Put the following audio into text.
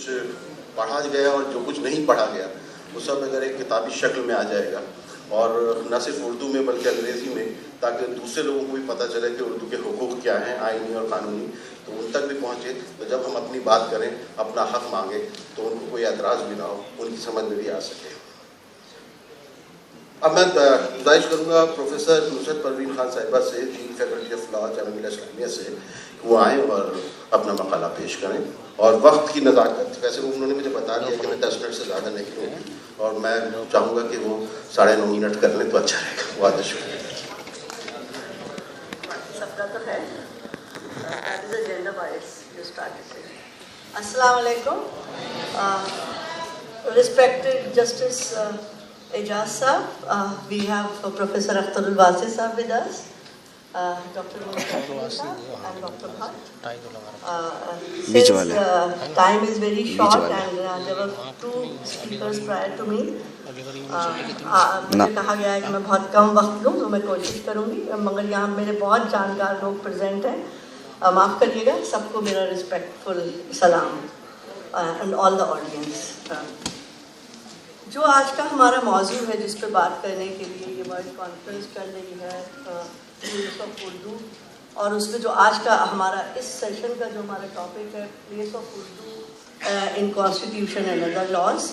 کچھ پڑھا گیا اور جو کچھ نہیں پڑھا گیا وہ سب اگر ایک کتابی شکل میں آ جائے گا اور نہ صرف اردو میں بلکہ انگریزی میں، تاکہ دوسرے لوگوں کو بھی پتہ چلے کہ اردو کے حقوق کیا ہیں آئینی اور قانونی، تو ان تک بھی پہنچے، تو جب ہم اپنی بات کریں، اپنا حق مانگیں، تو ان کو کوئی اعتراض بھی نہ ہو، ان کی سمجھ میں بھی آ سکے۔ اب میں گزارش کروں گا پروفیسر نصرت پروین خان صاحبہ سے، ڈین faculty of law Jamia Millia Islamia سے، وہ آئیں اور اپنا مقالہ پیش کریں، اور وقت کی نزاکت، ویسے انہوں نے مجھے بتا دیا کہ میں 10 منٹ سے زیادہ نہیں لوں گی، اور میں چاہوں گا کہ وہ 9.5 منٹ کر لیں تو اچھا رہے گا۔ بہت شکریہ۔ سب کا تو ہے، السلام علیکم۔ Respected Justice Ejaz Saab, we have Professor Akhtar Ulwasi Saab with us, Dr. and Dr. Bhatt. Since time is very short and there were 2 speakers prior to me, مجھے کہا گیا ہے کہ میں بہت کم وقت لوں، تو میں کوشش کروں گی، مگر یہاں میرے بہت جانکار لوگ پریزنٹ ہیں، معاف کریے گا، سب کو میرا ریسپیکٹفل سلام اینڈ آل دا آڈینس۔ جو آج کا ہمارا موضوع ہے جس پہ بات کرنے کے لیے یہ ورلڈ کانفرنس چل رہی ہے پلیس آف اردو، اور اس میں جو آج کا ہمارا اس سیشن کا جو ہمارا ٹاپک ہے place of Urdu in constitution and other laws,